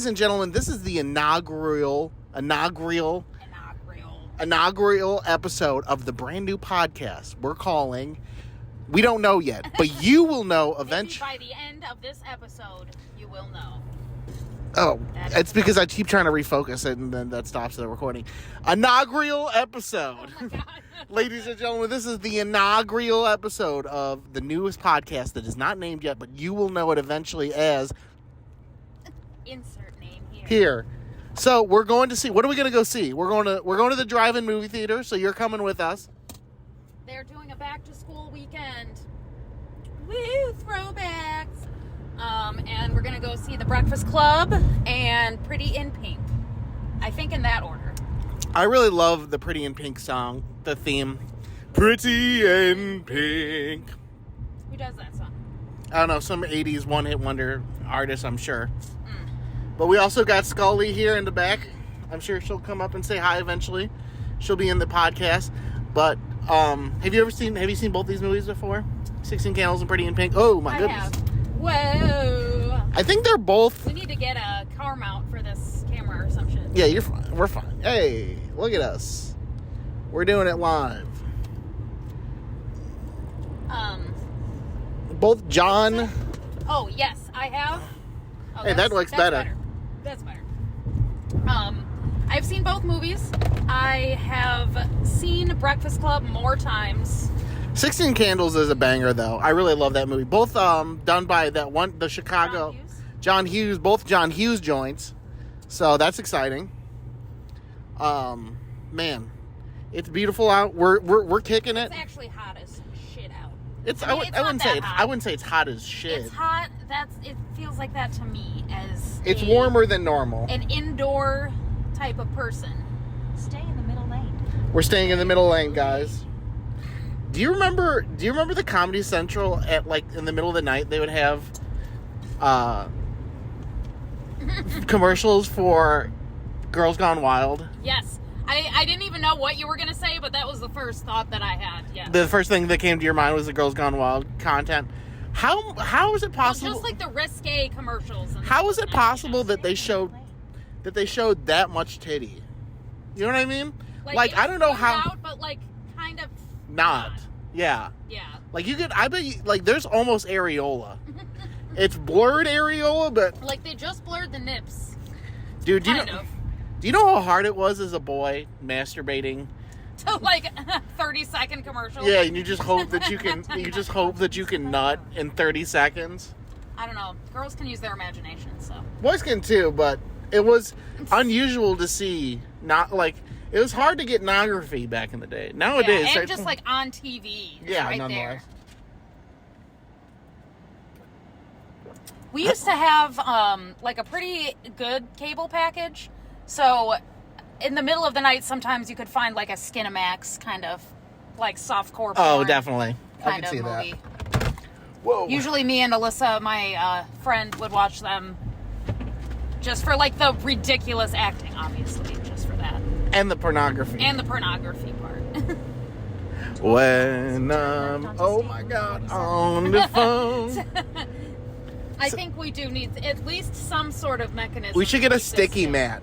Ladies and gentlemen, this is the inaugural episode of the brand new podcast we're calling, we don't know yet, but you will know eventually. Maybe by the end of this episode, you will know. Oh, it's because I keep trying to refocus it and then that stops the recording. Inaugural episode. Oh my God. Ladies and gentlemen, this is the inaugural episode of the newest podcast that is not named yet, but you will know it eventually as... Insert name here. Here. So we're going to see, what are we going to go see? We're going to the drive-in movie theater, so you're coming with us. They're doing a back-to-school weekend. Woo, throwbacks. And we're going to go see The Breakfast Club and Pretty in Pink. I think in that order. I really love the Pretty in Pink song, the theme. Pretty in Pink. Who does that song? I don't know, some 80s one-hit wonder artist, I'm sure. But we also got Scully here in the back. I'm sure she'll come up and say hi eventually. She'll be in the podcast. But have you seen both these movies before? 16 Candles and Pretty in Pink. Oh my goodness. I have. Whoa. I think they're both. We need to get a car mount for this camera or some shit. Yeah, you're fine. We're fine. Hey, look at us. We're doing it live. Both John. Oh yes, I have. Oh, hey, that looks better. That's better. I've seen both movies. I have seen Breakfast Club more times. 16 Candles is a banger, though. I really love that movie. Both done by the Chicago John Hughes, both John Hughes joints. So that's exciting. Man, it's beautiful out. We're kicking it. It's actually hot as shit out. I wouldn't say it's hot as shit. It's hot. It feels like that to me as it's warmer than normal. An indoor type of person. Stay in the middle lane. We're staying in the middle lane, guys. Do you remember the Comedy Central at in the middle of the night they would have commercials for Girls Gone Wild? Yes. I didn't even know what you were going to say, but that was the first thought that I had. Yeah. The first thing that came to your mind was the Girls Gone Wild content. How is it possible? Well, just like the risque commercials. How is it possible that they showed that much titty? You know what I mean? Like I don't know how. Out, but kind of not. Yeah. Yeah. I bet you, there's almost areola. It's blurred areola, but they just blurred the nips. Dude, do you know how hard it was as a boy masturbating? To 30-second commercials. Yeah, and you just hope that you can nut in 30 seconds. I don't know. Girls can use their imagination, so. Boys can too, but it was unusual to see. It was hard to get pornography back in the day. Nowadays, and just on TV. Yeah, right nonetheless. There. We used to have a pretty good cable package. So in the middle of the night, sometimes you could find a Skinamax kind of softcore porn. Oh, definitely. I can see movie. That. Whoa. Usually me and Alyssa, my friend, would watch them just for the ridiculous acting, obviously, just for that. And the pornography. And the pornography part. When oh my God, on the phone. I think we do need at least some sort of mechanism. We should get a sticky mat.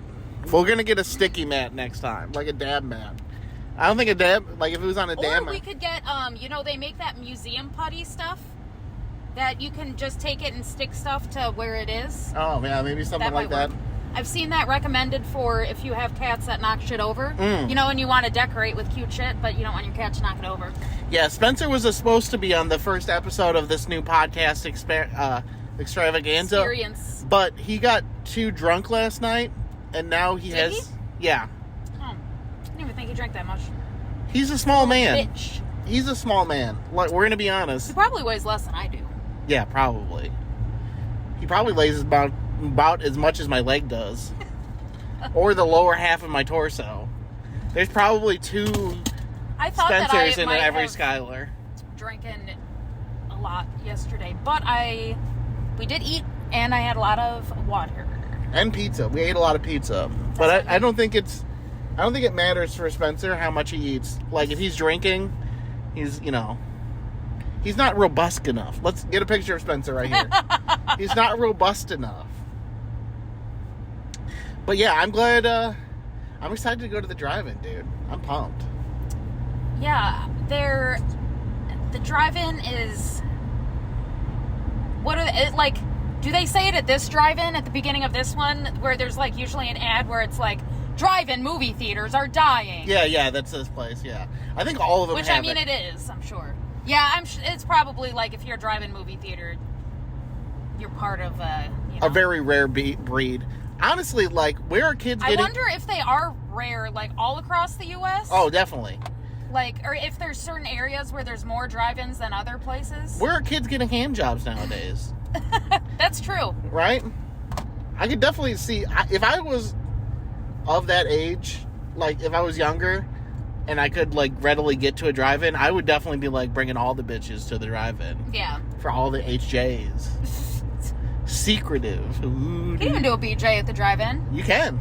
We're going to get a sticky mat next time, like a dab mat. I don't think a dab, if it was on a dab mat. Or we could get, they make that museum putty stuff that you can just take it and stick stuff to where it is. Oh, yeah, maybe something like that. I've seen that recommended for if you have cats that knock shit over. And you want to decorate with cute shit, but you don't want your cat to knock it over. Yeah, Spencer was supposed to be on the first episode of this new podcast extravaganza. Experience. But he got too drunk last night, and now he Did he? Yeah. Oh, I didn't even think he drank that much. He's a small man. Bitch. He's a small man. We're going to be honest. He probably weighs less than I do. Yeah, probably. He probably weighs about as much as my leg does. Or the lower half of my torso. There's probably two Spencers in every Skylar. Drinking a lot yesterday, but we did eat, and I had a lot of water and pizza. We ate a lot of pizza, but I don't think it matters for Spencer how much he eats. If he's drinking, he's not robust enough. Let's get a picture of Spencer right here. He's not robust enough. But yeah, I'm glad. I'm excited to go to the drive-in, dude. I'm pumped. Yeah, the drive-in is. What are they, like? Do they say it at this drive-in at the beginning of this one, where there's like usually an ad where it's like drive-in movie theaters are dying? Yeah, that's this place. Yeah, I think all of them. Which I mean, it is. I'm sure. Yeah, it's probably like if you're a drive-in movie theater, you're part of a very rare breed. Honestly, like, where are kids getting... I wonder if they are rare, like, all across the U.S.? Oh, definitely. Like, or if there's certain areas where there's more drive-ins than other places? Where are kids getting hand jobs nowadays? That's true. Right? I could definitely see... If I was of that age, like, if I was younger, and I could, like, readily get to a drive-in, I would definitely be, like, bringing all the bitches to the drive-in. Yeah. For all the HJs. Secretive. Ooh, you can even do a BJ at the drive-in. You can.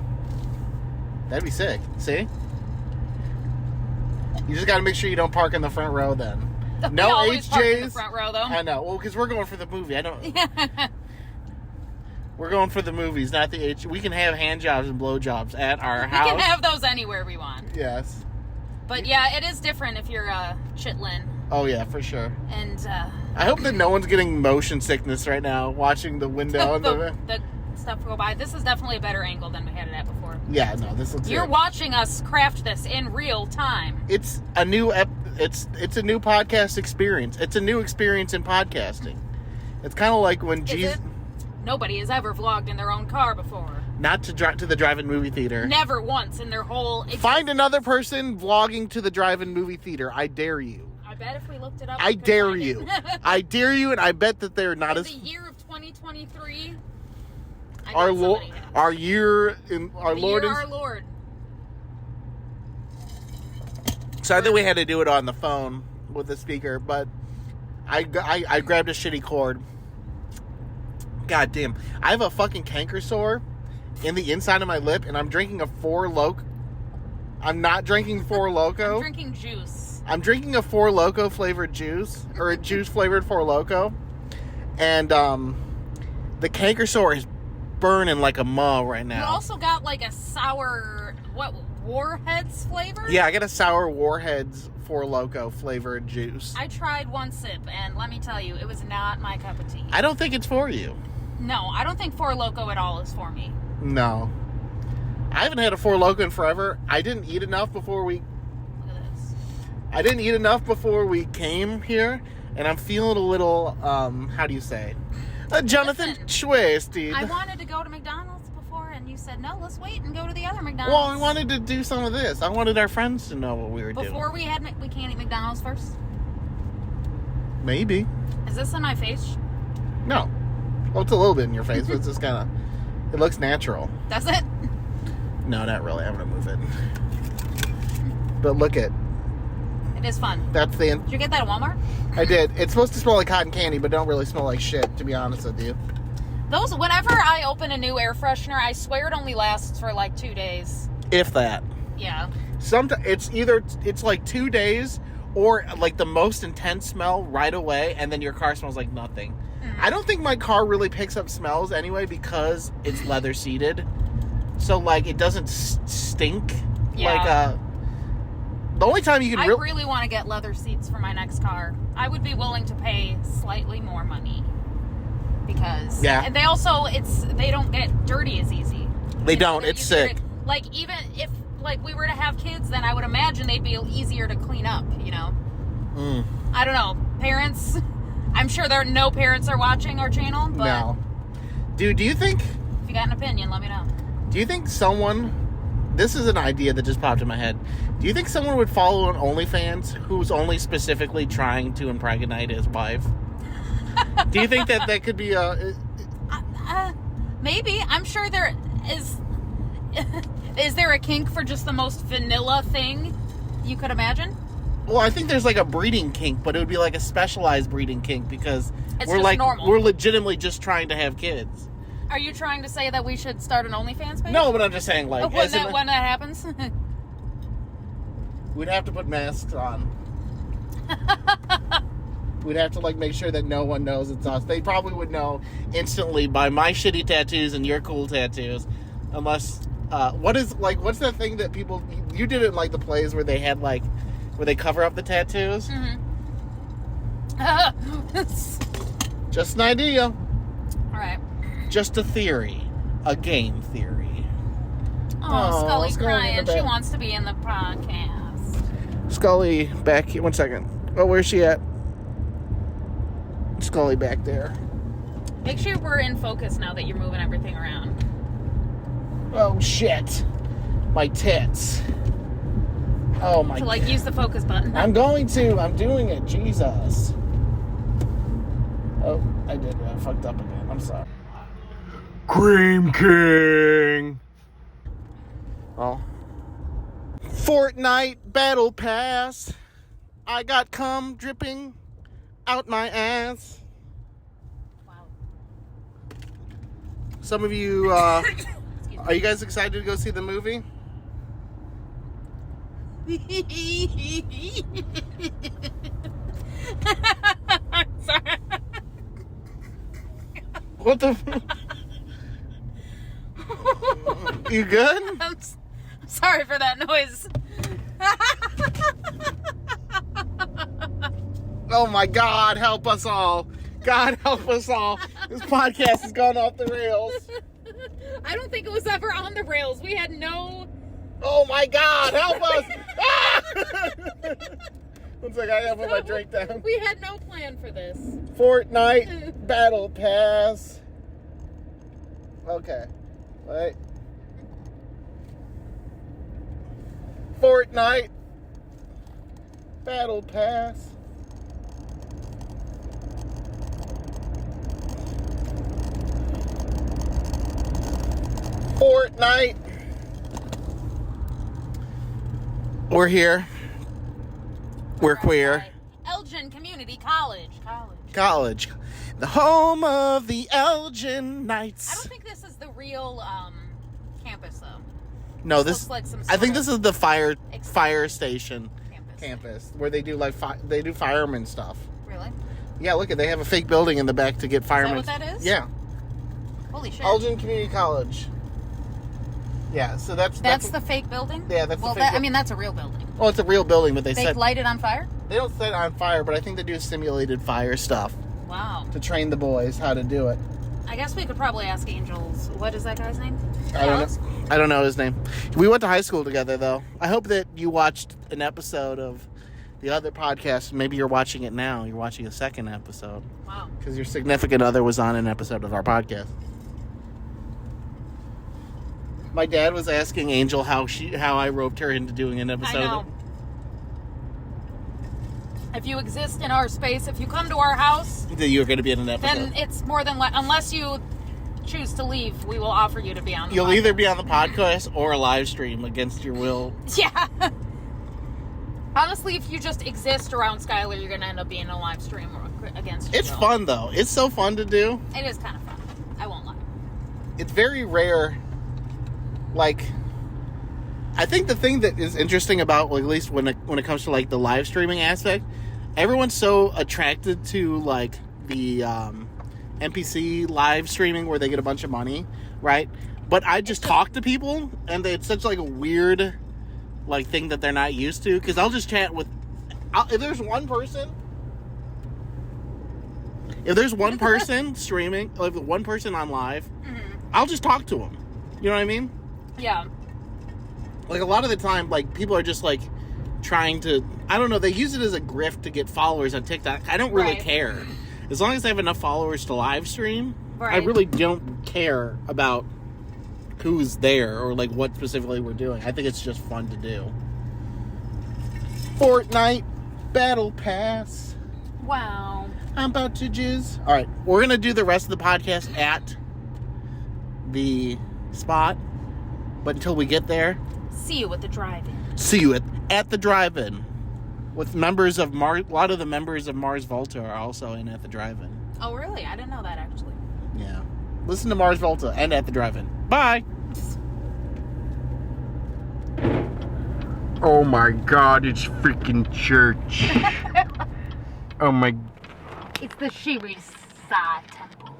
That'd be sick. See? You just got to make sure you don't park in the front row then. No HJs. Park in the front row, though. I know. Well, because we're going for the movie. We're going for the movies, not the H. We can have hand jobs and blow jobs at our house. We can have those anywhere we want. Yes. But yeah, it is different if you're chitlin. Oh yeah, for sure. And I hope that no one's getting motion sickness right now watching the window and the stuff go by. This is definitely a better angle than we had it at before. Yeah, no, this looks. You're good. watching us craft this in real time. It's a new it's a new podcast experience. It's a new experience in podcasting. It's kind of like when Jesus. Nobody has ever vlogged in their own car before. Not to drive to the drive-in movie theater. Never once in their whole existence. Find another person vlogging to the drive-in movie theater. I dare you. I bet if we looked it up, I dare you. I dare you, and I bet that they're not in as. The year of 2023. Our Lord, our year in our Lord, our Lord. Sorry that we had to do it on the phone with the speaker, but I grabbed a shitty cord. God damn, I have a fucking canker sore in the inside of my lip, and I'm drinking a Four Loko. I'm not drinking Four Loko. I'm drinking juice. I'm drinking a Four Loko flavored juice, or a juice flavored Four Loko, and the canker sore is burning like a mug right now. You also got like a sour Warheads flavor? Yeah, I got a sour Warheads Four Loko flavored juice. I tried one sip, and let me tell you, it was not my cup of tea. I don't think it's for you. No, I don't think Four Loko at all is for me. No. I haven't had a Four Loko in forever. I didn't eat enough before we... Look at this. I didn't eat enough before we came here, and I'm feeling a little, how do you say? Jonathan twisted. I wanted to go to McDonald's before, and you said, no, let's wait and go to the other McDonald's. Well, I wanted to do some of this. I wanted our friends to know what we were doing. Before we can't eat McDonald's first? Maybe. Is this in my face? No. Well, it's a little bit in your face, but it's just kind of... It looks natural. Does it? No, not really. I'm going to move it. But look at... It is fun. That's the... Did you get that at Walmart? I did. It's supposed to smell like cotton candy, but don't really smell like shit, to be honest with you. Whenever I open a new air freshener, I swear it only lasts for like 2 days. If that. Yeah. Sometimes it's like 2 days, or like the most intense smell right away, and then your car smells like nothing. I don't think my car really picks up smells anyway because it's leather seated. So, like, it doesn't stink. Yeah. Like, the only time you can... I really want to get leather seats for my next car. I would be willing to pay slightly more money. Because... Yeah. And they don't get dirty as easy. They don't. It's sick. Like, even if, like, we were to have kids, then I would imagine they'd be easier to clean up, you know? I don't know. Parents... I'm sure no parents are watching our channel, but... No. Dude, do you think... If you got an opinion, let me know. Do you think someone... This is an idea that just popped in my head. Do you think someone would follow an OnlyFans who's only specifically trying to impregnate his wife? Do you think that could be a... Maybe. I'm sure there is... Is there a kink for just the most vanilla thing you could imagine? Well, I think there's like a breeding kink, but it would be like a specialized breeding kink because normal. We're legitimately just trying to have kids. Are you trying to say that we should start an OnlyFans page? No, but I'm just saying, like... When that happens? We'd have to put masks on. We'd have to, like, make sure that no one knows it's us. They probably would know instantly by my shitty tattoos and your cool tattoos. Unless what's that thing that people, you did it in like the plays where they had like, where they cover up the tattoos? Just an idea. All right. Just a theory. A game theory. Oh, Scully crying. She wants to be in the podcast. Scully back here. 1 second. Oh, where's she at? Scully back there. Make sure we're in focus now that you're moving everything around. Oh, shit. My tits. Oh, my God. Use the focus button. I'm going to. I'm doing it. Jesus. Oh, I did. I fucked up again. I'm sorry. Cream King. Oh. Fortnite Battle Pass. I got cum dripping out my ass. Wow. Some of you, are you guys excited to go see the movie? Sorry. What the? You good? I'm sorry for that noise. Oh my God, help us all. God help us all. This podcast has gone off the rails. I don't think it was ever on the rails. We had no... Oh my God, help us. Ah! 1 second, I gotta put my drink down. We had no plan for this. Fortnite Battle Pass. Okay. Wait. Fortnite Battle Pass. Fortnite. We're here. We're queer. Elgin Community College. College. The home of the Elgin Knights. I don't think this is the real campus, though. No, this looks like some I think this is the fire station campus where they do they do fireman stuff. Really? Yeah, look at, they have a fake building in the back to get firemen. Is that what that is? Yeah. Holy shit. Elgin Community College. Yeah, so that's the fake building? Yeah, that's the fake I mean, that's a real building. Well, it's a real building, but they light it on fire? They don't set it on fire, but I think they do simulated fire stuff. Wow. To train the boys how to do it. I guess we could probably ask Angel's. What is that guy's name? I don't know his name. We went to high school together, though. I hope that you watched an episode of the other podcast. Maybe you're watching it now. You're watching a second episode. Wow. Because your significant other was on an episode of our podcast. My dad was asking Angel how I roped her into doing an episode. I know. If you exist in our space, if you come to our house, that you're going to be in an episode. Then it's more than unless you choose to leave, we will offer you to be on the You'll podcast. either be on the podcast or a live stream against your will. Yeah. Honestly, if you just exist around Skylar, you're going to end up being in a live stream against your It's will. fun, though. It's so fun to do. It is kind of fun. I won't lie. It's very rare. Like, I think the thing that is interesting about, at least when it comes to like the live streaming aspect, everyone's so attracted to like the NPC live streaming where they get a bunch of money, right? But I just talk to people, and it's such like a weird like thing that they're not used to, because I'll just chat with. If there's one person streaming, like one person on live, I'll just talk to them. You know what I mean? Yeah. Like, a lot of the time, like, people are just, like, trying to... I don't know, they use it as a grift to get followers on TikTok. I don't really care. As long as I have enough followers to live stream, I really don't care about who's there or, like, what specifically we're doing. I think it's just fun to do. Fortnite Battle Pass. Wow. I'm about to jizz. All right, we're going to do the rest of the podcast at the spot. But until we get there... See you at the drive-in. See you at the drive-in. With members of a lot of the members of Mars Volta are also in at the drive-in. Oh, really? I didn't know that, actually. Yeah. Listen to Mars Volta and at the drive-in. Bye! Oh my God, it's freaking church. Oh my... It's the Shirisa Temple.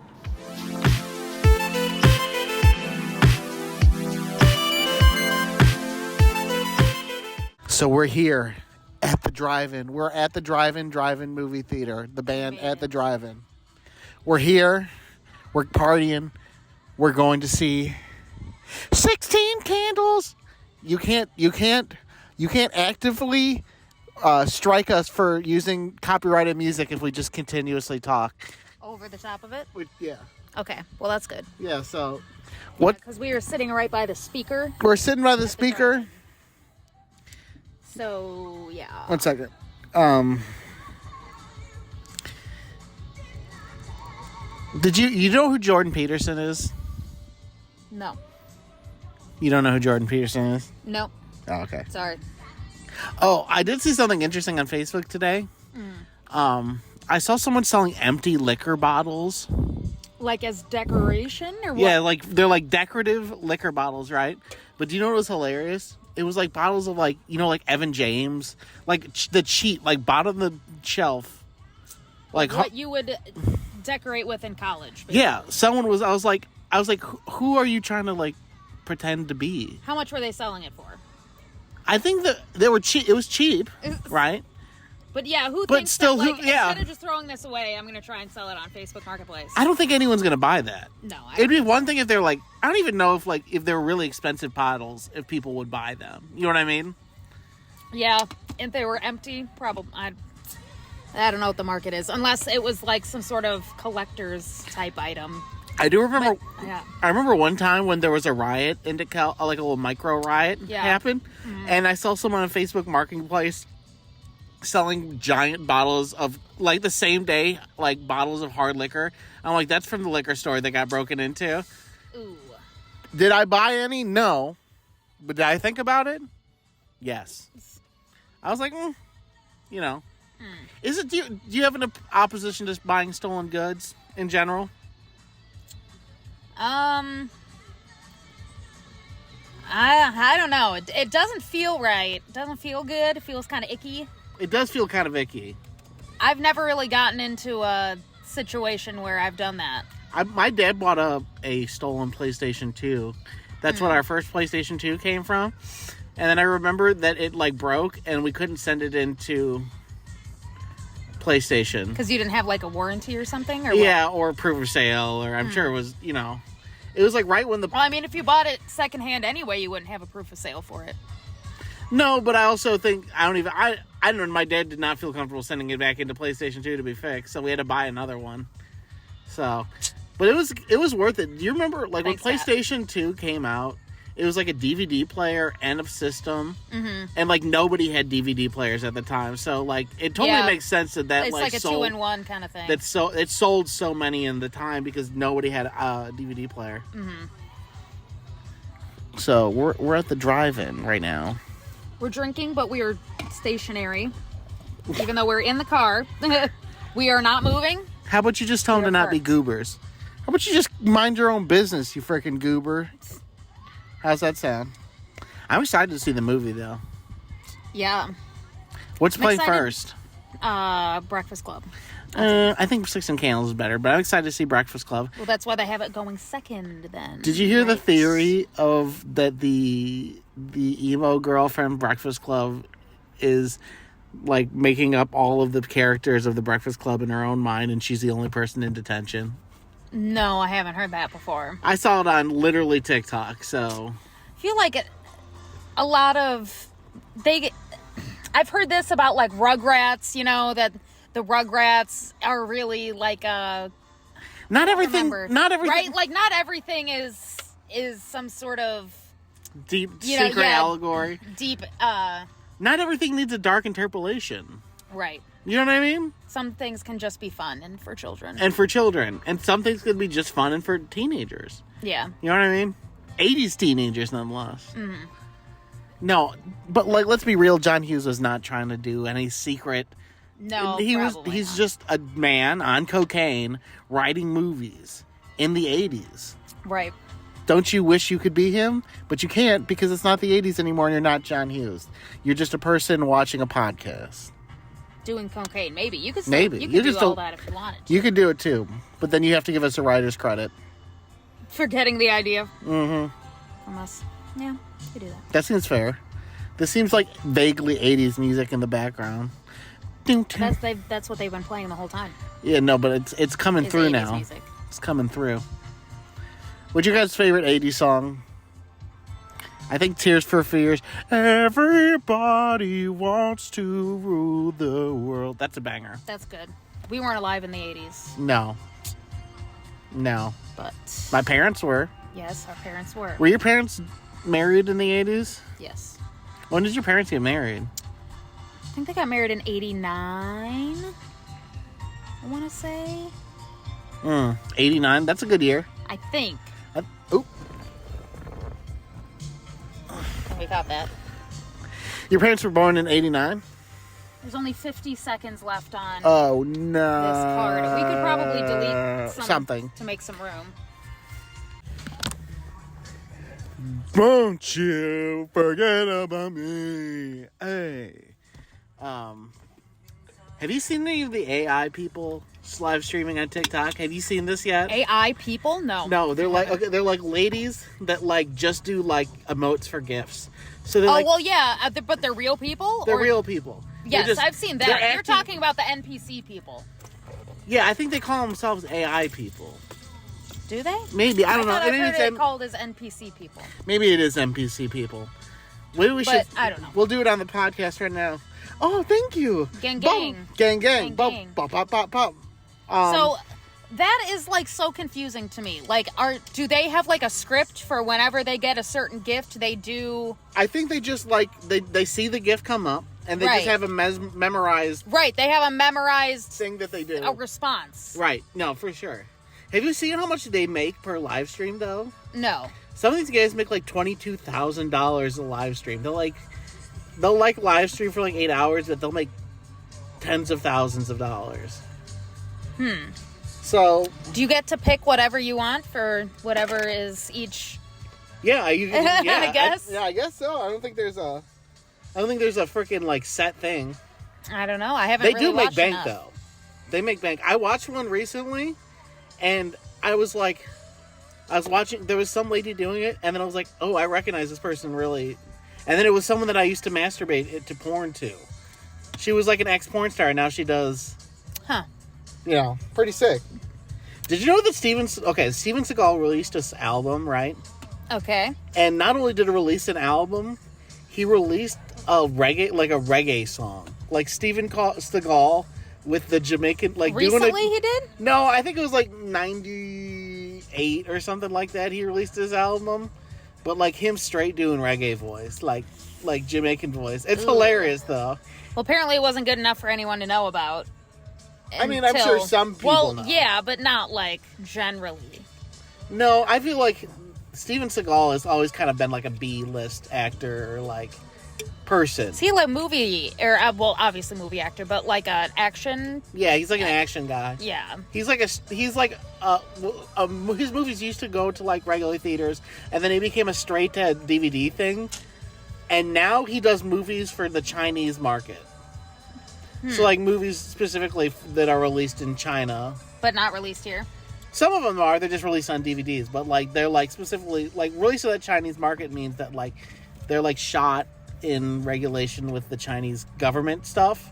So we're here at the drive-in. We're at the drive-in movie theater. The band at the drive-in. We're here. We're partying. We're going to see 16 Candles. You can't actively strike us for using copyrighted music if we just continuously talk over the top of it. Yeah. Okay. Well, that's good. Yeah. So, what? Because we are sitting right by the speaker. We're sitting by the speaker. So yeah. 1 second. Did you know who Jordan Peterson is? No. You don't know who Jordan Peterson is? No. Oh, okay. Sorry. Oh, I did see something interesting on Facebook today. I saw someone selling empty liquor bottles. Like as decoration or what? Yeah, like they're like decorative liquor bottles, right? But do you know what was hilarious? It was like bottles of like, like Evan James, like the cheap, like bottom of the shelf. Like what you would decorate with in college. Basically. Yeah, I was like, who are you trying to like pretend to be? How much were they selling it for? I think that they were cheap. It was cheap, right? But yeah, instead of just throwing this away, I'm going to try and sell it on Facebook Marketplace. I don't think anyone's going to buy that. No. It'd be one thing if they're like, I don't even know if they're really expensive bottles, if people would buy them. You know what I mean? Yeah. If they were empty, probably. I don't know what the market is. Unless it was like some sort of collector's type item. I do remember. Yeah. I remember one time when there was a riot in DeKalb, like a little micro riot happened, and I saw someone on Facebook Marketplace selling giant bottles of like the same day, like bottles of hard liquor. I'm like, that's from the liquor store that got broken into. Ooh. Did I buy any? No. But did I think about it? Yes. I was like, Is it? Do you have an opposition to buying stolen goods in general? I don't know. It doesn't feel right. It doesn't feel good. It feels kind of icky. It does feel kind of icky. I've never really gotten into a situation where I've done that. My dad bought a stolen PlayStation 2. That's what our first PlayStation 2 came from. And then I remember that it like broke and we couldn't send it into PlayStation. Because you didn't have like a warranty or something? Or yeah, or proof of sale, or I'm sure it was, it was like right when the... Well, I mean, if you bought it secondhand anyway, you wouldn't have a proof of sale for it. No, but I also think, I don't know, my dad did not feel comfortable sending it back into PlayStation 2 to be fixed, so we had to buy another one. So, but it was worth it. Do you remember, like, when PlayStation 2 came out, it was like a DVD player and a system, and like nobody had DVD players at the time, so like it totally makes sense that it's like a 2-in-1 kind of thing. It sold so many in the time because nobody had a DVD player. So we're at the drive-in right now. We're drinking, but we are stationary, even though we're in the car. We are not moving. How about you just tell them to not be goobers? How about you just mind your own business, you freaking goober? How's that sound? I'm excited to see the movie, though. Yeah. What's playing first? Breakfast Club. I think 16 Candles is better, but I'm excited to see Breakfast Club. Well, that's why they have it going second, then. Did you hear the theory of that the emo girl from Breakfast Club is like making up all of the characters of the Breakfast Club in her own mind, and she's the only person in detention? No, I haven't heard that before. I saw it on literally TikTok, so... I feel like a lot of... I've heard this about, like, Rugrats, that the Rugrats are really, like, Not everything... Right? Like, not everything is some sort of... Deep secret allegory. Deep, Not everything needs a dark interpolation. Right. You know what I mean? Some things can just be fun and for children. And some things could be just fun and for teenagers. Yeah. You know what I mean? 80s teenagers, nonetheless. Mm-hmm. No, but like, let's be real. John Hughes was not trying to do any secret. No, he's just a man on cocaine writing movies in the 80s. Right. Don't you wish you could be him? But you can't because it's not the 80s anymore and you're not John Hughes. You're just a person watching a podcast. Doing cocaine, maybe. You could still, maybe. You could do all that if you wanted to. You could do it too. But then you have to give us a writer's credit. For getting the idea. Mm-hmm. From us. Yeah, you do that. That seems fair. This seems like vaguely 80s music in the background. That's what they've been playing the whole time. Yeah, no, but it's coming through now. Music. It's coming through. What's your guys' favorite 80s song? I think Tears for Fears. Everybody wants to rule the world. That's a banger. That's good. We weren't alive in the 80s. No. But My parents were. yes, our parents were. Were your parents married in the 80s? Yes. When did your parents get married? I think they got married in 89. I want to say. 89. That's a good year. I think. Oop. We got that. Your parents were born in 89? There's only 50 seconds left on Oh, no. this card. We could probably delete something to make some room. Won't you forget about me? Hey. Have you seen any of the AI people live streaming on TikTok? Have you seen this yet? AI people? No. No, they're like ladies that like just do like emotes for gifts. So they're well, yeah, but they're real people? They're real people. Yes, I've seen that. You're talking about the NPC people. Yeah, I think they call themselves AI people. Do they? Maybe, I don't know. I've heard it called as NPC people. Maybe it is NPC people. Maybe we should. I don't know. We'll do it on the podcast right now. Oh, thank you. Gang, gang. gang. Gang, gang. Gang, Bop, gang. bop, bop, bop, bop. So that is like so confusing to me. Like, do they have like a script for whenever they get a certain gift? They do. I think they just like they see the gift come up and they Right. just have a memorized. Right, they have a memorized thing that they do. A response. Right. No, for sure. Have you seen how much they make per live stream though? No. Some of these guys make like $22,000 a live stream. They'll live stream for like 8 hours, but they'll make tens of thousands of dollars. So Do you get to pick whatever you want for whatever is each? yeah, you can, yeah, I guess. I guess so. I don't think there's a freaking like set thing. I don't know. I haven't. They really do make watched bank enough. though. They make bank. I watched one recently, and I was watching. There was some lady doing it, and then I was like, "Oh, I recognize this person really." And then it was someone that I used to masturbate it to porn to. She was like an ex-porn star, and now she does. Huh. You know, pretty sick. Did you know that Steven Seagal released this album, right? Okay. And not only did he release an album, he released a reggae song. Like Steven Seagal with the Jamaican, like Recently doing it. he did? No, I think it was like 98 or something like that. He released his album, but like him straight doing reggae voice, like Jamaican voice. It's hilarious though. Well, apparently it wasn't good enough for anyone to know about. I mean, I'm sure some people know. Yeah, but not like generally. No, I feel like Steven Seagal has always kind of been like a B-list actor or like person. Is he like movie or obviously movie actor, but like an action? Yeah, he's like an action guy. Yeah. His movies used to go to like regular theaters, and then he became a straight to DVD thing, and now he does movies for the Chinese market. So like movies specifically that are released in China, but not released here. Some of them are. They're just released on DVDs, but like they're like specifically like released to that Chinese market means that like they're like shot in regulation with the Chinese government stuff.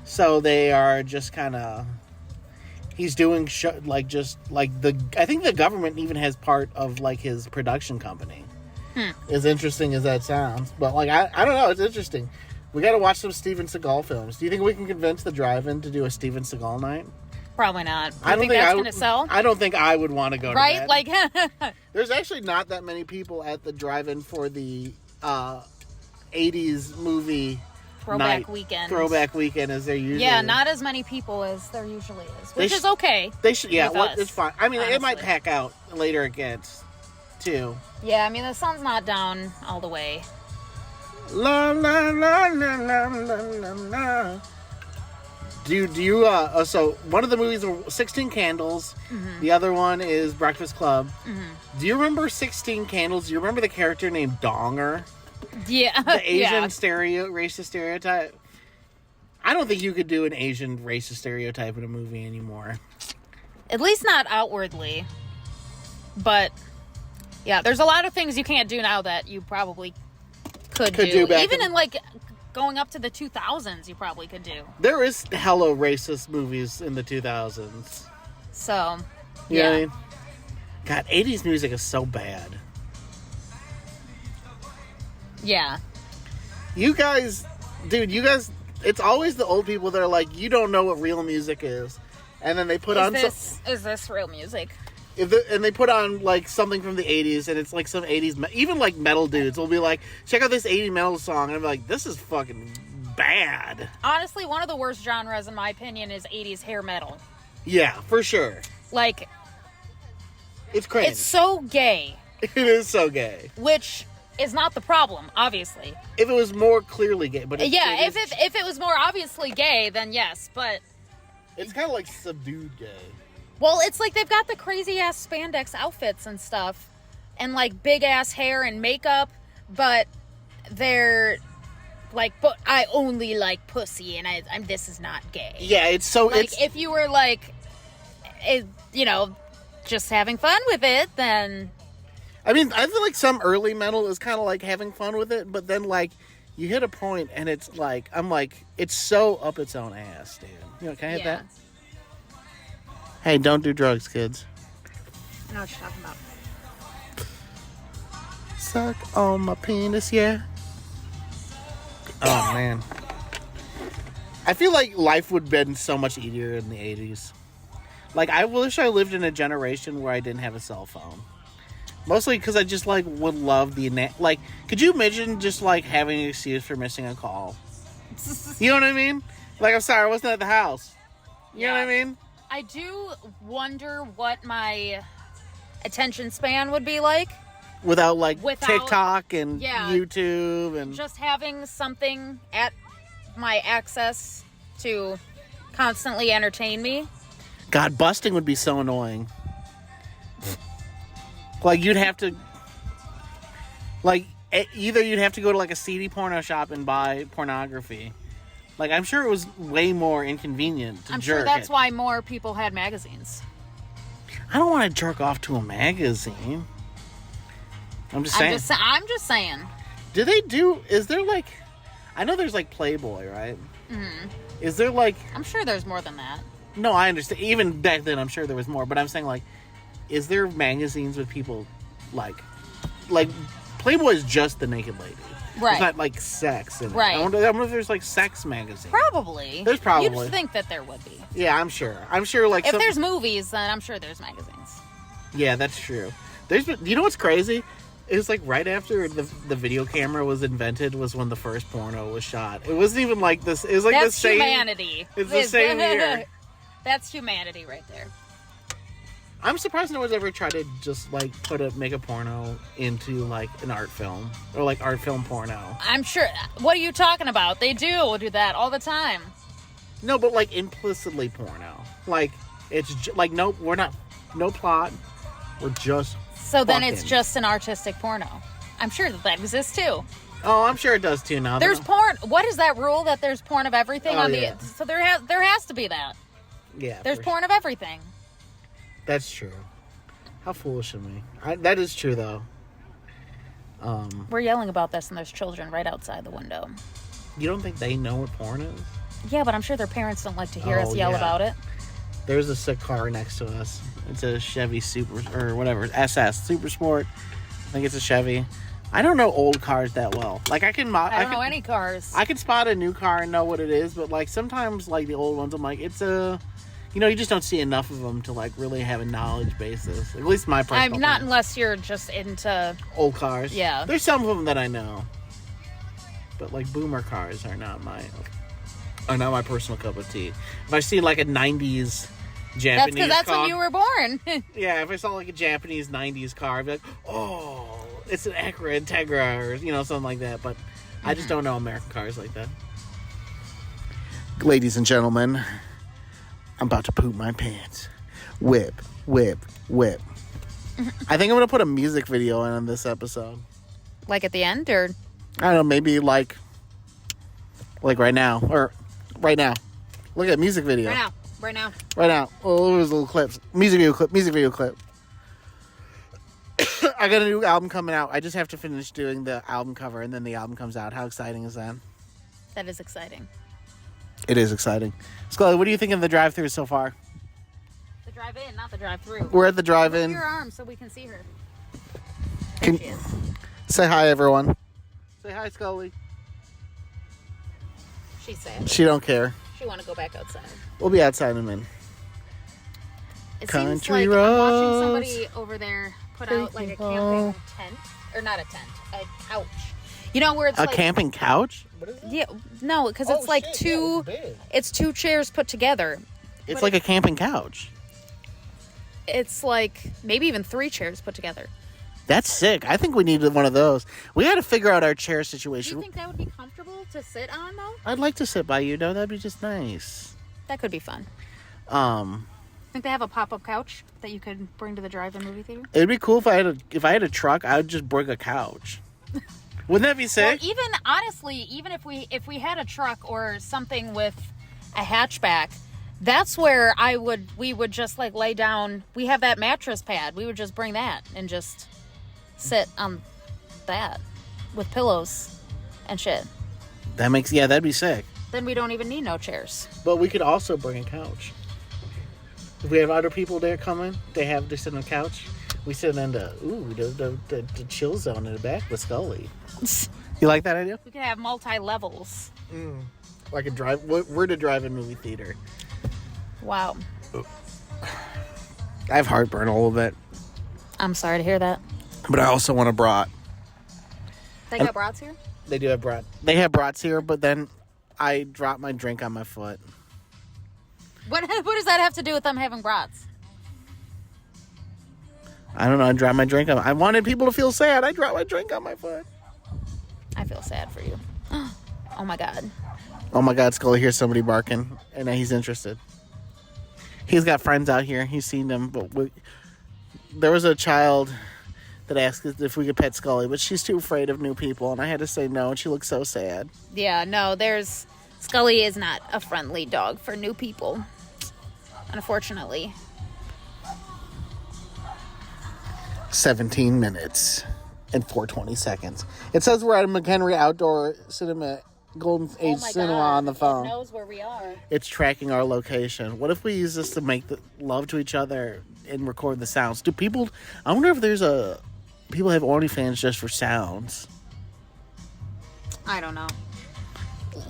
So they are just kind of. He's doing I think the government even has part of like his production company. As interesting as that sounds, but like I don't know. It's interesting. We got to watch some Steven Seagal films. Do you think we can convince the drive-in to do a Steven Seagal night? Probably not. I don't think that's going to sell. I don't think I would want to go. Right? To that. Like, there's actually not that many people at the drive-in for the 80s movie throwback weekend as there usually. Yeah, is. not as many people as there usually is, which is okay. They should. Yeah, us, it's fine. I mean, honestly. it might pack out later against too. Yeah, I mean the sun's not down all the way. La la la la la la la la. Do you so one of the movies are 16 Candles, the other one is Breakfast Club. Do you remember 16 Candles? Do you remember the character named Donger? Yeah. The Asian racist stereotype. I don't think you could do an Asian racist stereotype in a movie anymore. At least not outwardly. But yeah, there's a lot of things you can't do now that you probably could do. Even in like going up to the 2000s, you probably could do. There is hella racist movies in the 2000s. So, you know what I mean? God, 80s music is so bad. Yeah. You guys, it's always the old people that are like, you don't know what real music is. And then they put Is this real music? And they put on, like, something from the 80s, and it's, like, some 80s... Even, like, metal dudes will be like, check out this 80s metal song, and I'm like, this is fucking bad. Honestly, one of the worst genres, in my opinion, is 80s hair metal. Yeah, for sure. Like... It's crazy. It's so gay. It is so gay. Which is not the problem, obviously. If it was more clearly gay, but... if it was more obviously gay, then yes, but... It's kind of like subdued gay. Well, it's like they've got the crazy-ass spandex outfits and stuff, and, like, big-ass hair and makeup, but they're, like, but I only like pussy, and I'm this is not gay. Yeah, it's so... Like, if you were, like, just having fun with it, then... I mean, I feel like some early metal is kind of like having fun with it, but then, like, you hit a point, and it's like, I'm like, it's so up its own ass, dude. You know, can I hit that? Hey, don't do drugs, kids. I know what you're talking about. Suck on my penis, yeah. Oh, man. I feel like life would have been so much easier in the 80s. Like, I wish I lived in a generation where I didn't have a cell phone. Mostly because I just, like, would love the... Like, could you imagine just, like, having an excuse for missing a call? You know what I mean? Like, I'm sorry, I wasn't at the house. You know what I mean? I do wonder what my attention span would be like. Without TikTok and YouTube and... Just having something at my access to constantly entertain me. God, busting would be so annoying. Like, you'd have to... Like, either you'd have to go to, like, a seedy porno shop and buy pornography. Like, I'm sure it was way more inconvenient to jerk. I'm sure that's why more people had magazines. I don't want to jerk off to a magazine. I'm just saying. I'm just saying. Is there, like... I know there's, like, Playboy, right? Mm-hmm. Is there, like... I'm sure there's more than that. No, I understand. Even back then, I'm sure there was more. But I'm saying, like, is there magazines with people, like Playboy is just the naked lady. Right. It's not, like, sex in it. Right. I wonder if there's, like, sex magazines. Probably. There's probably. You'd think that there would be. Yeah, I'm sure. Like... If there's movies, then I'm sure there's magazines. Yeah, that's true. You know what's crazy? It was, like, right after the video camera was invented was when the first porno was shot. It wasn't even like this. It was like the same... That's humanity. It's the same year. That's humanity right there. I'm surprised no one's ever tried to just, like, make a porno into, like, an art film. Or, like, art film porno. I'm sure. What are you talking about? They do that all the time. No, but, like, implicitly porno. Like, it's, like, no plot. We're just So then it's just an artistic porno. I'm sure that exists, too. Oh, I'm sure it does, too, now. There's porn. What is that rule that there's porn of everything on yeah. So there has to be that. Yeah. There's porn of everything. That's true. How foolish of me. That is true, though. We're yelling about this, and there's children right outside the window. You don't think they know what porn is? Yeah, but I'm sure their parents don't like to hear us yell about it. There's a sick car next to us. It's a Chevy SS Super Sport. I think it's a Chevy. I don't know old cars that well. Like, I don't know any cars. I can spot a new car and know what it is, but, like, sometimes, like, the old ones, I'm like, it's a... You know, you just don't see enough of them to, like, really have a knowledge basis. At least my personal I'm not unless you're just into... old cars. Yeah. There's some of them that I know. But, like, boomer cars are not my personal cup of tea. If I see, like, a 90s Japanese car... That's when you were born. Yeah, if I saw, like, a Japanese 90s car, I'd be like, oh, it's an Acura Integra or, you know, something like that. But I just don't know American cars like that. Ladies and gentlemen... I'm about to poop my pants. Whip, whip, whip. I think I'm going to put a music video in on this episode. Like at the end, or? I don't know, maybe like right now. Or right now. Look at music video. Right now. Oh, there's little clips. Music video clip. I got a new album coming out. I just have to finish doing the album cover, and then the album comes out. How exciting is that? That is exciting. It is exciting. Scully, what do you think of the drive-thru so far? The drive-in, not the drive-through. We're at the drive-in. Move your arm so we can see her. There she is. Say hi, everyone. Say hi, Scully. She's sad. She don't care. She want to go back outside. We'll be outside in a minute. It Country seems like roads. I'm watching somebody over there put out like a camping tent. Or not a tent, a couch. You know where it's a camping couch? What is it? Yeah, no, because it's like it's two chairs put together. It's like a camping couch. It's like maybe even 3 chairs put together. That's sick. I think we needed one of those. We had to figure out our chair Do situation. you think that would be comfortable to sit on, though? I'd like to sit by you, though. That'd be just nice. That could be fun. Think they have a pop-up couch that you could bring to the drive-in movie theater? It'd be cool if I had a truck. I would just bring a couch. Wouldn't that be sick? Well, even honestly, even if we had a truck or something with a hatchback, that's where we would just like lay down. We have that mattress pad. We would just bring that and just sit on that with pillows and shit. That'd be sick. Then we don't even need no chairs. But we could also bring a couch. If we have other people there coming, they sit on the couch. We sit in the chill zone in the back with Scully. You like that idea? We could have multi-levels. Like we're the drive-in movie theater. Wow. I have heartburn a little bit. I'm sorry to hear that. But I also want a brat. They got brats here? They do have brat. They have brats here, but then I dropped my drink on my foot. What does that have to do with them having brats? I don't know. I dropped my drink on. I wanted people to feel sad. I dropped my drink on my foot. I feel sad for you. Oh my god. Oh my god, Scully hears somebody barking, and he's interested. He's got friends out here. He's seen them, but there was a child that asked if we could pet Scully, but she's too afraid of new people, and I had to say no, and she looked so sad. Yeah, no, Scully is not a friendly dog for new people, unfortunately. 17 minutes and 4:20 seconds. It says we're at a McHenry Outdoor Cinema, Golden Age Cinema on the phone. It knows where we are. It's tracking our location. What if we use this to make love to each other and record the sounds? I wonder if people have OnlyFans just for sounds. I don't know.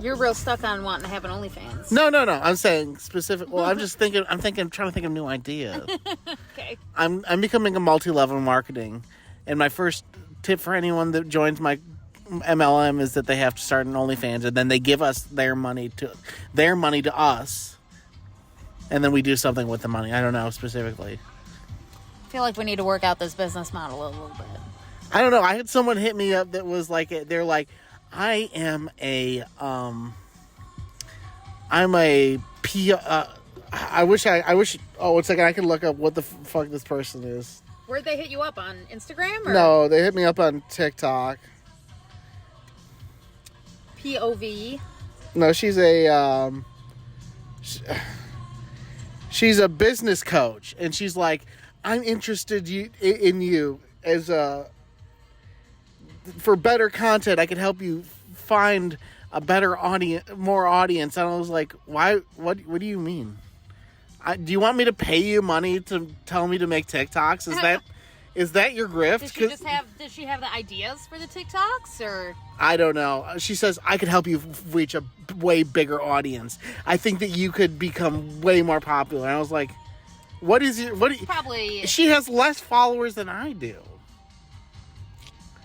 You're real stuck on wanting to have an OnlyFans. No. I'm saying specific. Well, I'm trying to think of new ideas. Okay. I'm becoming a multi-level marketing, and my first tip for anyone that joins my MLM is that they have to start an OnlyFans, and then they give us their money to us, and then we do something with the money. I don't know specifically. I feel like we need to work out this business model a little bit. I don't know. I had someone hit me up that was like, they're like, I am a I wish, one second, I can look up what the fuck this person is. Where'd they hit you up, on Instagram? Or? No, they hit me up on TikTok. POV? No, she's a business coach, and she's like, I'm interested in you as for better content. I could help you find a better audience, more audience. And I was like, why? What do you mean? Do you want me to pay you money to tell me to make TikToks? Is that your grift? Did she have the ideas for the TikToks, or? I don't know. She says, I could help you reach a way bigger audience. I think that you could become way more popular. And I was like, probably. She has less followers than I do.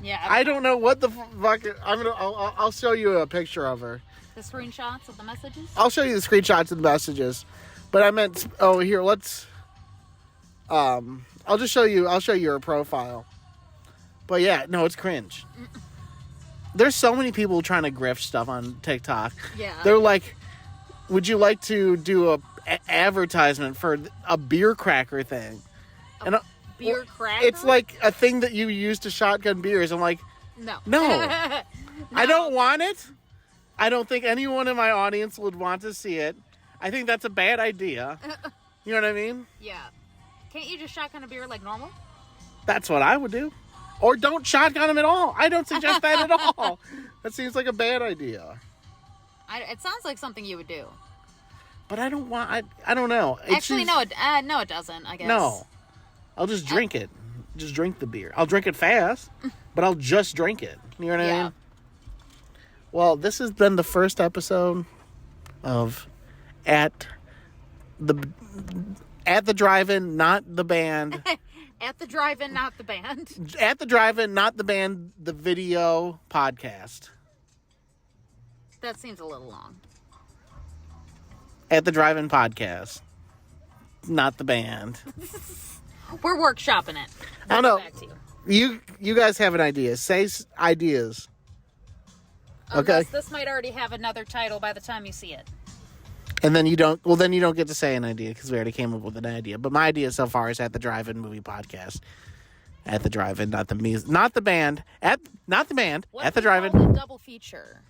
Yeah. I don't know what the fuck. I'll show you a picture of her. The screenshots of the messages? I'll show you the screenshots of the messages. But I meant, here, let's, I'll show you her profile. But yeah, no, it's cringe. There's so many people trying to grift stuff on TikTok. Yeah. They're like, would you like to do a advertisement for a beer cracker thing? Beer cracker? It's like a thing that you use to shotgun beers. I'm like, no. No. I don't want it. I don't think anyone in my audience would want to see it. I think that's a bad idea. You know what I mean? Yeah. Can't you just shotgun a beer like normal? That's what I would do. Or don't shotgun them at all. I don't suggest that at all. That seems like a bad idea. It sounds like something you would do. But I don't want... I don't know. Actually, no, it doesn't, I guess. No. I'll just drink it. Just drink the beer. I'll drink it fast, but I'll just drink it. You know what I mean? Well, this has been the first episode of At the Drive-In, Not the Band. At the Drive-In, Not the Band. At the Drive-In, Not the Band, the video podcast. That seems a little long. At the Drive-In podcast. Not the band. We're workshopping it. I don't know. Back to you. You guys have an idea. Say ideas. Unless this might already have another title by the time you see it. And then you don't. Well, then you don't get to say an idea because we already came up with an idea. But my idea so far is At the Drive-In movie podcast. At the Drive-In, not the music, not the band. Not the band. What at the Drive-In. A double feature.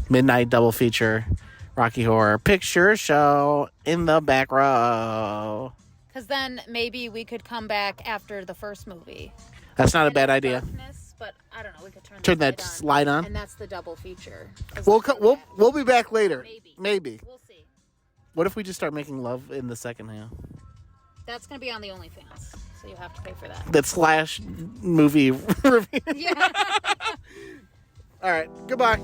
Midnight double feature. Rocky Horror Picture Show in the back row. Because then maybe we could come back after the first movie. That's not a bad idea. Darkness, but I don't know. We could turn that slide on. And that's the double feature. We'll be back later. Maybe. We'll see. What if we just start making love in the second half? That's going to be on the OnlyFans, so you have to pay for that. That slash movie review. Yeah. All right. Goodbye.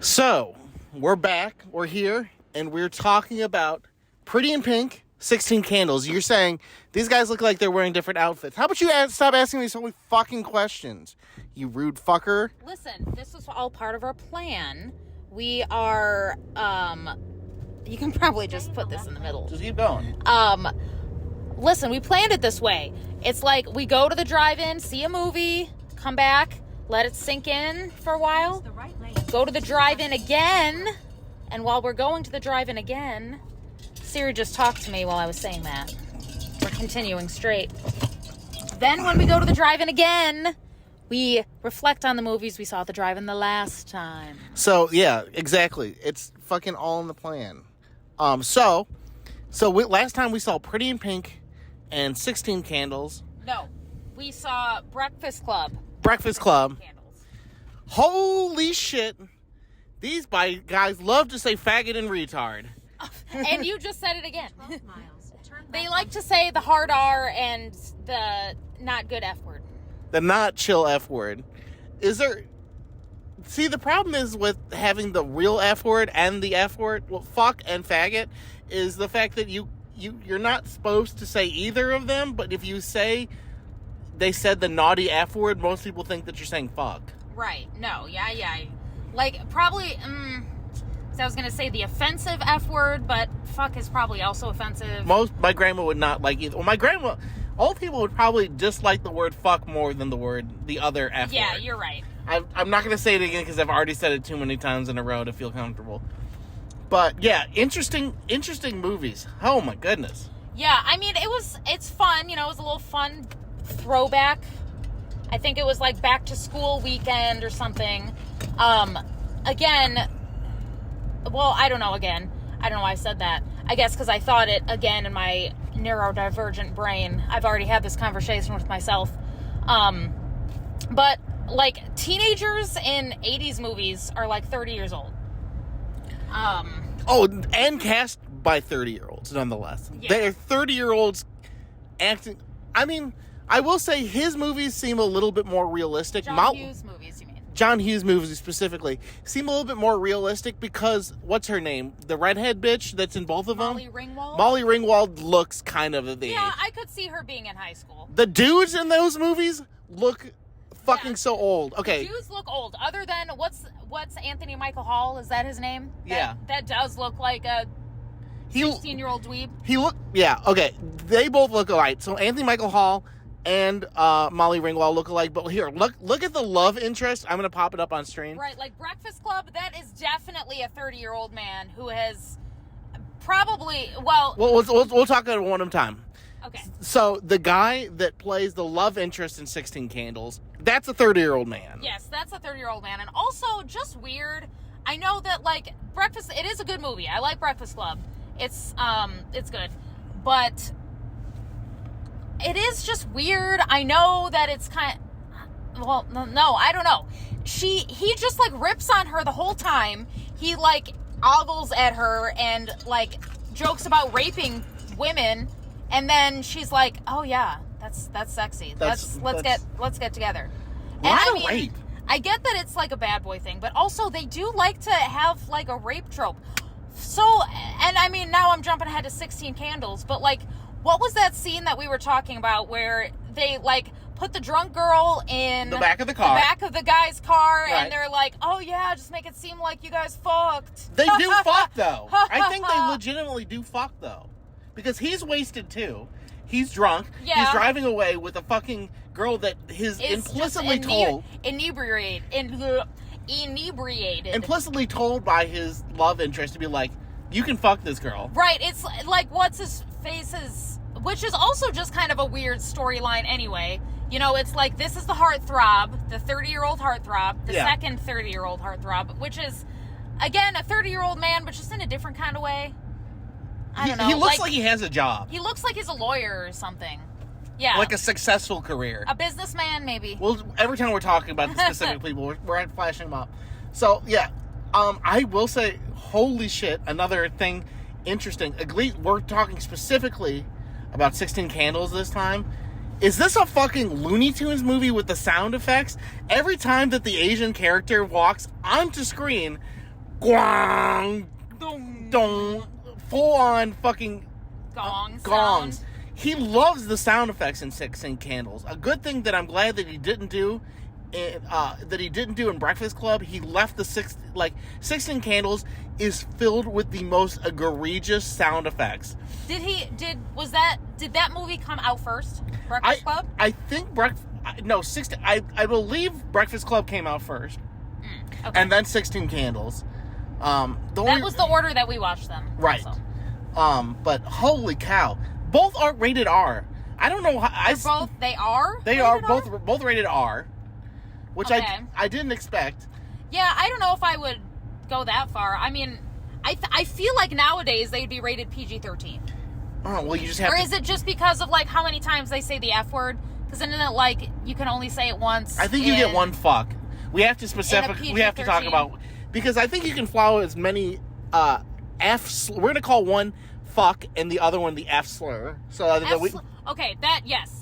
So, we're back, we're here, and we're talking about Pretty in Pink, 16 Candles. You're saying, these guys look like they're wearing different outfits. How about you stop asking me so many fucking questions, you rude fucker? Listen, this is all part of our plan. We are, you can probably just put this in the middle. Just keep going. Listen, we planned it this way. It's like we go to the drive-in, see a movie, come back, let it sink in for a while, go to the drive-in again, and while we're going to the drive-in again, Siri just talked to me while I was saying that. We're continuing straight. Then when we go to the drive-in again, we reflect on the movies we saw at the drive-in the last time. So, yeah, exactly. It's fucking all in the plan. Last time we saw Pretty in Pink and 16 Candles. No, we saw Breakfast Club. Candles. Holy shit. These guys love to say faggot and retard. And you just said it again. They like to say the hard R and the not good F word. The not chill F word. See, the problem is with having the real F word and the F word, well, fuck and faggot, is the fact that you're not supposed to say either of them, but if you say they said the naughty F word, most people think that you're saying fuck. Right. No. Yeah. Like, probably, so I was going to say the offensive F word, but fuck is probably also offensive. My grandma would not like either. Well, old people would probably dislike the word fuck more than the other F word. Yeah, you're right. I'm not going to say it again because I've already said it too many times in a row to feel comfortable. But, yeah, interesting movies. Oh, my goodness. Yeah, I mean, it's fun. You know, it was a little fun throwback. I think it was like back to school weekend or something. Again, well, I don't know why I said that. I guess because I thought it again in my neurodivergent brain. I've already had this conversation with myself. But like teenagers in 80s movies are like 30 years old. And cast by 30-year-olds nonetheless. Yeah. They're 30-year-olds acting. I mean, I will say his movies seem a little bit more realistic. John Hughes movies, you mean? John Hughes movies specifically seem a little bit more realistic because, what's her name? The redhead bitch that's in both of them? Molly Ringwald? Molly Ringwald looks kind of the age. Yeah, I could see her being in high school. The dudes in those movies look fucking so old. Okay. The dudes look old. Other than, what's Anthony Michael Hall? Is that his name? Yeah. That does look like a 16-year-old dweeb. Okay. They both look alike. So Anthony Michael Hall and Molly Ringwald look alike. But here, look at the love interest. I'm going to pop it up on screen. Right, like Breakfast Club, that is definitely a 30-year-old man who has probably, we'll talk about it one at a time. Okay. So the guy that plays the love interest in 16 Candles, That's a 30-year-old man. Yes, that's a 30-year-old man. And also, just weird. I know that, like, Breakfast... It is a good movie. I like Breakfast Club. It's good. But it is just weird. I know that it's kind of... Well, no, I don't know. He just, like, rips on her the whole time. He, like, ogles at her and, like, jokes about raping women. And then she's like, oh, yeah, that's sexy. Let's get together. And I mean, rape. I get that it's, like, a bad boy thing. But also, they do like to have, like, a rape trope. So, and I mean, now I'm jumping ahead to 16 Candles. But, like, what was that scene that we were talking about where they, like... put the drunk girl in the back of the car. The back of the guy's car, right. And they're like, oh yeah, just make it seem like you guys fucked. They do fuck, though. I think they legitimately do fuck, though. Because he's wasted, too. He's drunk. Yeah. He's driving away with a fucking girl that is implicitly told... Inebriated. Implicitly told by his love interest to be like, you can fuck this girl. Right, it's like, what's his face's... Which is also just kind of a weird storyline anyway. You know, it's like, this is the heartthrob, the 30-year-old heartthrob, the second 30-year-old heartthrob, which is, again, a 30-year-old man, but just in a different kind of way. I don't know. He looks like he has a job. He looks like he's a lawyer or something. Yeah. Like a successful career. A businessman, maybe. Well, every time we're talking about the specific people, we're flashing them up. So, yeah. I will say, holy shit, another thing interesting. We're talking specifically about 16 Candles this time. Is this a fucking Looney Tunes movie with the sound effects? Every time that the Asian character walks onto screen, guang, dong, full on fucking gongs. Sound. He loves the sound effects in 16 Candles. A good thing that I'm glad that he didn't do in Breakfast Club. He left the 16 Candles is filled with the most egregious sound effects. Did that movie come out first? Breakfast Club? I think I believe Breakfast Club came out first. Okay. And then 16 Candles. That was the order that we watched them. Right. Also. But holy cow. Both are rated R. I don't know how they are? They are both rated R. Which okay. I didn't expect. Yeah, I don't know if I would go that far. I mean, I feel like nowadays they'd be rated PG-13. Oh, well, you just have Or is it just because of, like, how many times they say the F word? Because isn't it, like, you can only say it once? I think you get one fuck. We have to we have to talk about... Because I think you can follow as many F's... We're going to call one fuck and the other one the F slur. So okay, the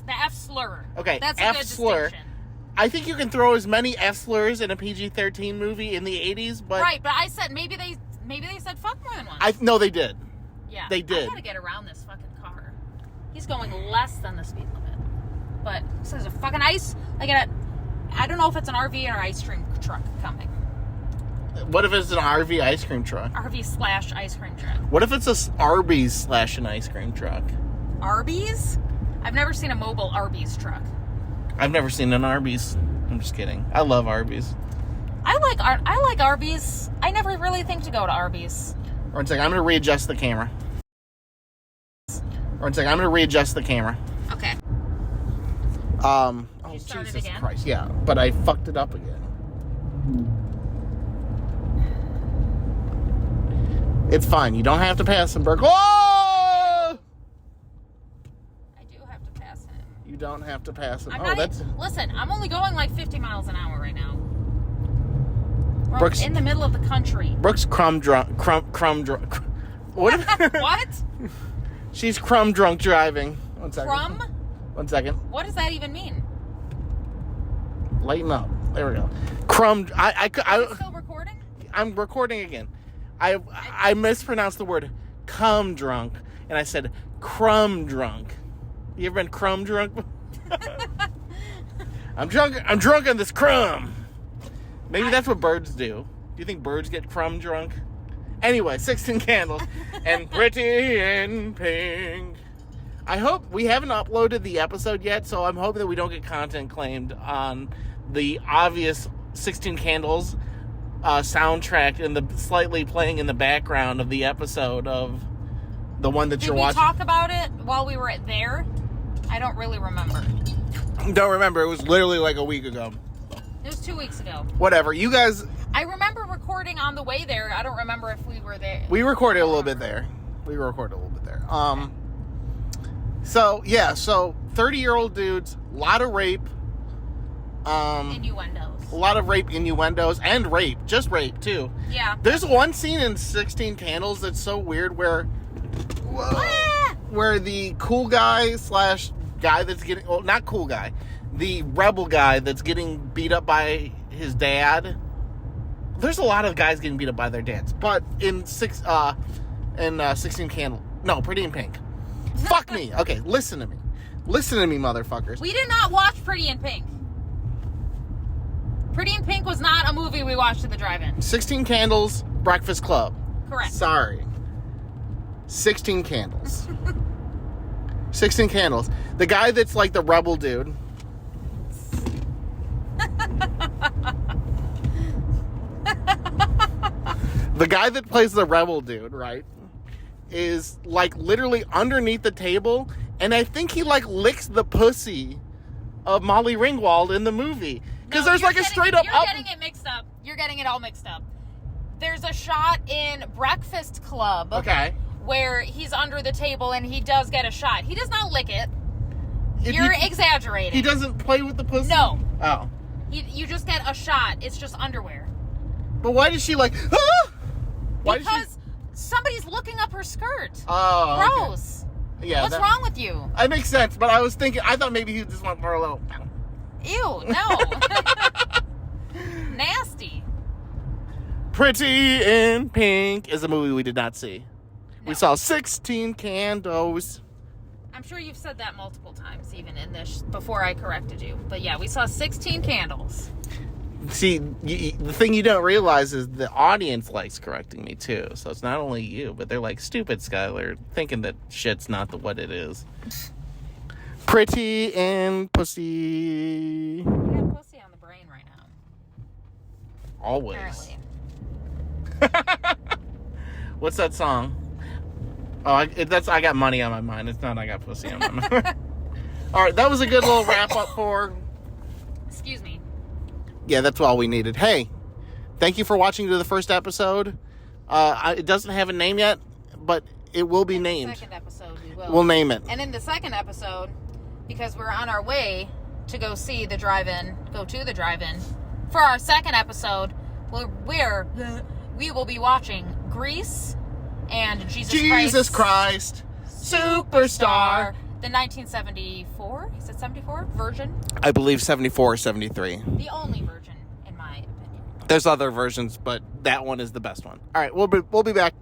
F slur. Okay, that's a F good slur. distinction. I think you can throw as many F slurs in a PG-13 movie in the 80s, but... Right, but I said maybe they said fuck more than once. No, they did. Yeah. They did. I gotta get around this fucking car. He's going less than the speed limit. But so there's a fucking ice... I don't know if it's an RV or ice cream truck coming. What if it's an RV ice cream truck? RV/ice cream truck. What if it's a Arby's / an ice cream truck? Arby's? I've never seen a mobile Arby's truck. I've never seen an Arby's. I'm just kidding. I love Arby's. I like Arby's. I never really think to go to Arby's. One second, I'm going to readjust the camera. Okay. Oh, Jesus again? Christ. Yeah, but I fucked it up again. It's fine. You don't have to pass him, Burke. Oh! I do have to pass him. You don't have to pass him. Listen, I'm only going like 50 miles an hour right now. Brooks, in the middle of the country. Brooks crumb drunk. What? What? She's crumb drunk driving. One second. Crumb? 1 second. What does that even mean? Lighten up. There we go. Crumb. Is it still recording? I'm recording again. I mispronounced the word cum drunk, and I said crumb drunk. You ever been crumb drunk? I'm drunk on this crumb. Maybe that's what birds do. Do you think birds get crumb drunk? Anyway, 16 Candles and Pretty in Pink. I hope we haven't uploaded the episode yet, so I'm hoping that we don't get content claimed on the obvious 16 Candles soundtrack and the slightly playing in the background of the episode of the one that you're watching. Did we talk about it while we were there? I don't really remember. Don't remember. It was literally like a week ago. It was 2 weeks ago. Whatever. You guys... I remember recording on the way there. I don't remember if we were there. We recorded a little bit there. So, yeah. So, 30-year-old dudes. A lot of rape. Innuendos. A lot of rape innuendos. And rape. Just rape, too. Yeah. There's one scene in 16 Candles that's so weird where... Whoa. Where the cool guy / guy that's getting... Well, not cool guy. The rebel guy that's getting beat up by his dad. There's a lot of guys getting beat up by their dads. But in 16 Candles... No, Pretty in Pink. Fuck me. Okay, listen to me. Listen to me, motherfuckers. We did not watch Pretty in Pink. Pretty in Pink was not a movie we watched at the drive-in. 16 Candles, Breakfast Club. Correct. Sorry. 16 Candles. 16 Candles. The guy that's like the rebel dude. The guy that plays the rebel dude, right, is like literally underneath the table, and I think he like licks the pussy of Molly Ringwald in the movie. Because there's like a straight up... You're getting it mixed up. You're getting it all mixed up. There's a shot in Breakfast Club. Okay. Where he's under the table and he does get a shot. He does not lick it. You're exaggerating. He doesn't play with the pussy? No. Oh. You just get a shot. It's just underwear. But why does she like... Ah! Because somebody's looking up her skirt. Oh. Gross. Okay. Yeah. What's wrong with you? That makes sense, but I thought maybe he just went for a little... Ew, no. Nasty. Pretty in Pink is a movie we did not see. No. We saw 16 Candles. I'm sure you've said that multiple times, even in this, before I corrected you. But yeah, we saw 16 Candles. See, the thing you don't realize is the audience likes correcting me, too. So it's not only you, but they're like, stupid, Skylar, thinking that shit's not what it is. Pretty in Pussy. You got pussy on the brain right now. Always. What's that song? Oh, I got money on my mind. It's not I got pussy on my mind. All right, that was a good little wrap up for... Excuse me. Yeah, that's all we needed. Hey, thank you for watching to the first episode. It doesn't have a name yet, but it will be named. The second episode, we will. We'll name it. And in the second episode, because we're on our way to go to the drive-in, for our second episode, we will be watching Grease and Jesus Christ Superstar, the 1974, is it 74 version? I believe 74 or 73. The only version, in my opinion. There's other versions, but that one is the best one. All right, we'll be back.